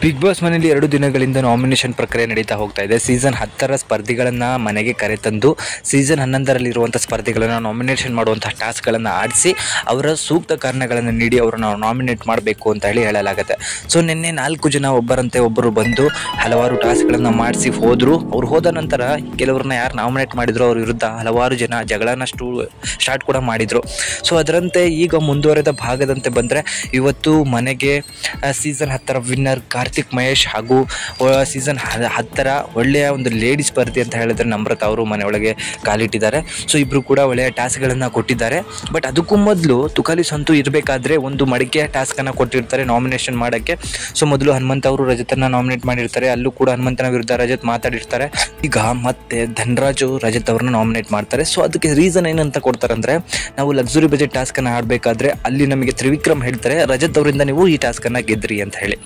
Big boss ಮನೆಯಲ್ಲಿ 2 ದಿನಗಳಿಂದ nomination ಪ್ರಕ್ರಿಯೆ ನಡೀತಾ ಹೋಗ್ತಾ ಇದೆ. ಸೀಸನ್ 10ರ ಸ್ಪರ್ಧಿಗಳನ್ನು ಮನೆಗೆ ಕರೆತಂದು ಸೀಸನ್ 11ರಲ್ಲಿರುವಂಥ ಸ್ಪರ್ಧಿಗಳನ್ನು ನಾಮಿನೇಷನ್ ಮಾಡುವಂಥ ಟಾಸ್ಕ್ಗಳನ್ನು ಆಡಿಸಿ ಅವರ ಸೂಕ್ತ ಕಾರಣಗಳನ್ನು ನೀಡಿ ಅವರನ್ನು ನಾಮಿನೇಟ್ ಮಾಡಬೇಕು ಅಂತ ಹೇಳಲಾಗುತ್ತೆ. ಸೊ ನಿನ್ನೆ 4 ಜನ ಒಬ್ಬರಂತೆ ಒಬ್ಬರು ಬಂದು ಹಲವಾರು ಟಾಸ್ಕ್ಗಳನ್ನು ಮಾಡಿಸಿ ಹೋದರು. ಅವ್ರು ಹೋದ ನಂತರ ಕೆಲವ್ರನ್ನ ಯಾರು ನಾಮಿನೇಟ್ ಮಾಡಿದ್ರು ಅವ್ರ ವಿರುದ್ಧ ಹಲವಾರು ಜನ ಜಗಳನ ಸ್ಟಾರ್ಟ್ ಕೂಡ ಮಾಡಿದರು. ಸೊ ಅದರಂತೆ ಈಗ ಮುಂದುವರೆದ ಭಾಗದಂತೆ ಬಂದರೆ ಇವತ್ತು ಮನೆಗೆ ಸೀಸನ್ 10ರ ವಿನ್ನರ್ ಕಾರ್ತಿಕ್ ಮಹೇಶ್ ಹಾಗೂ ಸೀಸನ್ 10ರ ಒಳ್ಳೆಯ ಒಂದು ಲೇಡಿ ಸ್ಪರ್ಧಿ ಅಂತ ಹೇಳಿದ್ರೆ ನಮ್ರತಾ ಅವರು ಮನೆಯೊಳಗೆ ಕಾಲಿಟ್ಟಿದ್ದಾರೆ. ಸೊ ಇಬ್ಬರು ಕೂಡ ಒಳ್ಳೆಯ ಟಾಸ್ಕ್ಗಳನ್ನು ಕೊಟ್ಟಿದ್ದಾರೆ. ಬಟ್ ಅದಕ್ಕೂ ಮೊದಲು ತುಕಾಲಿ ಸಂತು ಇರಬೇಕಾದ್ರೆ ಒಂದು ಮಡಿಕೆಯ ಟಾಸ್ಕನ್ನು ಕೊಟ್ಟಿರ್ತಾರೆ ನಾಮಿನೇಷನ್ ಮಾಡೋಕ್ಕೆ. ಸೊ ಮೊದಲು ಹನುಮಂತ ಅವರು ರಜತನ್ನು ನಾಮಿನೇಟ್ ಮಾಡಿರ್ತಾರೆ. ಅಲ್ಲೂ ಕೂಡ ಹನುಮಂತನ ವಿರುದ್ಧ ರಜತ್ ಮಾತಾಡಿರ್ತಾರೆ. ಈಗ ಮತ್ತೆ ಧನರಾಜು ರಜತ್ ಅವ್ರನ್ನ ನಾಮಿನೇಟ್ ಮಾಡ್ತಾರೆ. ಸೊ ಅದಕ್ಕೆ ರೀಸನ್ ಏನಂತ ಕೊಡ್ತಾರೆ ಅಂದರೆ, ನಾವು ಲಕ್ಸುರಿ ಬಜೆಟ್ ಟಾಸ್ಕನ್ನು ಆಡಬೇಕಾದ್ರೆ ಅಲ್ಲಿ ನಮಗೆ ತ್ರಿವಿಕ್ರಮ್ ಹೇಳ್ತಾರೆ ರಜತ್ ಅವರಿಂದ ನೀವು ಈ ಟಾಸ್ಕನ್ನು ಗೆದ್ರಿ ಅಂತ ಹೇಳಿ.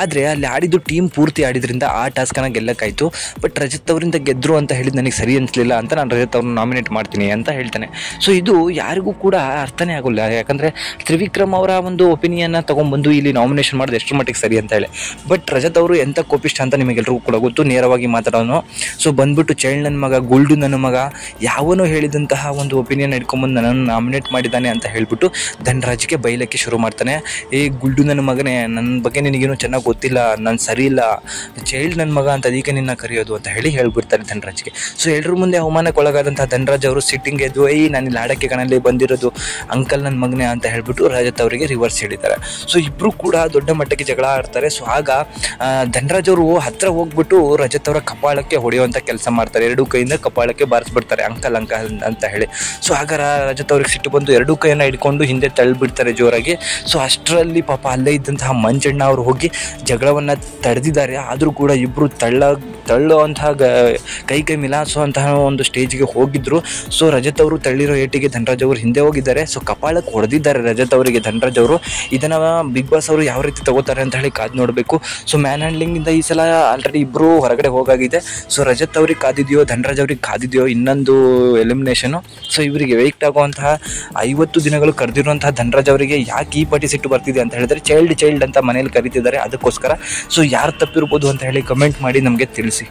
ಆದರೆ ಅಲ್ಲಿ ಆಡಿದ್ದು ಟೀಮ್ ಪೂರ್ತಿ ಆಡಿದ್ರಿಂದ ಆ ಟಾಸ್ಕನ್ನು ಗೆಲ್ಲಕ್ಕಾಯಿತು. ಬಟ್ ರಜತ್ ಅವರಿಂದ ಗೆದ್ದರು ಅಂತ ಹೇಳಿದ್ದು ನನಗೆ ಸರಿ ಅನಿಸಲಿಲ್ಲ ಅಂತ ನಾನು ರಜತ್ ಅವ್ರನ್ನ ನಾಮಿನೇಟ್ ಮಾಡ್ತೀನಿ ಅಂತ ಹೇಳ್ತಾನೆ. ಸೊ ಇದು ಯಾರಿಗೂ ಕೂಡ ಅರ್ಥನೇ ಆಗೋಲ್ಲ. ಯಾಕಂದರೆ ತ್ರಿವಿಕ್ರಮ್ ಅವರ ಒಂದು ಒಪಿನಿಯನ್ನ ತೊಗೊಂಡ್ಬಂದು ಇಲ್ಲಿ ನಾಮಿನೇಷನ್ ಮಾಡೋದು ಎಷ್ಟು ಮಟ್ಟಿಗೆ ಸರಿ ಅಂತ ಹೇಳಿ. ಬಟ್ ರಜತ್ ಅವರು ಎಂಥ ಕೋಪಿಷ್ಟ ಅಂತ ನಿಮಗೆಲ್ಲರಿಗೂ ಕೂಡ ಗೊತ್ತು, ನೇರವಾಗಿ ಮಾತಾಡೋನು. ಸೊ ಬಂದ್ಬಿಟ್ಟು ಚೈಲ್ಡ್ ನನ್ನ ಮಗ, ಗುಲ್ಡು ನನ್ನ ಮಗ, ಯಾವನೋ ಹೇಳಿದಂತಹ ಒಂದು ಒಪಿನಿಯನ್ ಇಟ್ಕೊಂಬಂದು ನನ್ನನ್ನು ನಾಮಿನೇಟ್ ಮಾಡಿದ್ದಾನೆ ಅಂತ ಹೇಳ್ಬಿಟ್ಟು ಧನರಾಜ್ಗೆ ಬೈಲಕ್ಕೆ ಶುರು ಮಾಡ್ತಾನೆ. ಗುಲ್ಡು ನನ್ನ ಮಗನೇ, ನನ್ನ ಬಗ್ಗೆ ನಿನಗೇನು ಚೆನ್ನಾಗಿ ಗೊತ್ತಿಲ್ಲ, ನಾನು ಸರಿ ಇಲ್ಲ, ಚೈಲ್ಡ್ ನನ್ನ ಮಗ ಅಂತ ಅದಕ್ಕೆ ನಿನ್ನ ಕರೆಯೋದು ಅಂತ ಹೇಳ್ಬಿಡ್ತಾರೆ ಧನರಾಜ್ಗೆ. ಸೊ ಎಲ್ಲರ ಮುಂದೆ ಅವಮಾನಕ್ಕೆ ಒಳಗಾದಂತಹ ಧನರಾಜ್ ಅವರು ಸಿಟ್ಟಿಂಗ್ ಎದ್ದು ನಾನು ಇಲ್ಲಿ ಆಡಕ್ಕೆ ಕಣಲ್ಲಿ ಬಂದಿರೋದು ಅಂಕಲ್ ನನ್ನ ಮಗನೇ ಅಂತ ಹೇಳ್ಬಿಟ್ಟು ರಜತ್ ಅವರಿಗೆ ರಿವರ್ಸ್ ಹೇಳಿದ್ದಾರೆ. ಸೊ ಇಬ್ಬರು ಕೂಡ ದೊಡ್ಡ ಮಟ್ಟಕ್ಕೆ ಜಗಳ ಆಡ್ತಾರೆ. ಸೊ ಆಗ ಧನರಾಜ್ ಅವರು ಹತ್ರ ಹೋಗ್ಬಿಟ್ಟು ರಜತ್ ಅವರ ಕಪಾಳಕ್ಕೆ ಹೊಡೆಯುವಂಥ ಕೆಲಸ ಮಾಡ್ತಾರೆ. 2 ಕೈಯಿಂದ ಕಪಾಳಕ್ಕೆ ಬಾರಿಸ್ಬಿಡ್ತಾರೆ ಅಂಕಲ್ ಅಂತ ಹೇಳಿ. ಸೊ ಆಗ ರಜತ್ ಅವ್ರಿಗೆ ಸಿಟ್ಟು ಬಂದು 2 ಕೈಯನ್ನು ಹಿಡ್ಕೊಂಡು ಹಿಂದೆ ತಳ್ಳಿಬಿಡ್ತಾರೆ ಜೋರಾಗಿ. ಸೊ ಅಷ್ಟರಲ್ಲಿ ಪಾಪ ಅಲ್ಲೇ ಇದ್ದಂತಹ ಮಂಜಣ್ಣ ಅವರು ಹೋಗಿ ಜಗಳವನ್ನು ತಡೆದಿದ್ದಾರೆ. ಆದರೂ ಕೂಡ ಇಬ್ಬರು ತಳ್ಳುವಂತಹ ಕೈ ಮಿಲಾಯಿಸುವಂತಹ ಒಂದು ಸ್ಟೇಜ್ಗೆ ಹೋಗಿದ್ರು. ಸೊ ರಜತ್ ಅವರು ತಳ್ಳಿರೋ ಏಟಿಗೆ ಧನರಾಜ್ ಅವರು ಹಿಂದೆ ಹೋಗಿದ್ದಾರೆ. ಸೊ ಕಪಾಳಕ್ಕೆ ಹೊಡೆದಿದ್ದಾರೆ ರಜತ್ ಅವರಿಗೆ ಧನರಾಜ್ ಅವರು. ಇದನ್ನು ಬಿಗ್ ಬಾಸ್ ಅವರು ಯಾವ ರೀತಿ ತಗೋತಾರೆ ಅಂತ ಹೇಳಿ ಕಾದು ನೋಡಬೇಕು. ಸೊ ಮ್ಯಾನ್ ಹ್ಯಾಂಡ್ಲಿಂಗಿಂದ ಈ ಸಲ ಆಲ್ರೆಡಿ ಇಬ್ಬರು ಹೊರಗಡೆ ಹೋಗಾಗಿದೆ. ಸೊ ರಜತ್ ಅವ್ರಿಗೆ ಕಾದಿದೆಯೋ ಧನರಾಜ್ ಅವ್ರಿಗೆ ಕಾದಿದೆಯೋ ಇನ್ನೊಂದು ಎಲಿಮಿನೇಷನು. ಸೊ ಇವರಿಗೆ ವೆಯ್ಟ್ ಆಗುವಂತಹ 50 ದಿನಗಳು ಕರೆದಿರುವಂತಹ ಧನರಾಜ್ ಅವರಿಗೆ ಯಾಕೆ ಈ ಪಟ್ಟಿ ಸಿಟ್ಟು ಬರ್ತಿದೆ ಅಂತ ಹೇಳಿದ್ರೆ ಚೈಲ್ಡ್ ಅಂತ ಮನೇಲಿ ಕರೀತಿದ್ದಾರೆ ಅದಕ್ಕೋಸ್ಕರ. ಸೊ ಯಾರು ತಪ್ಪಿರ್ಬೋದು ಅಂತ ಹೇಳಿ ಕಮೆಂಟ್ ಮಾಡಿ ನಮಗೆ ತಿಳಿಸಿ.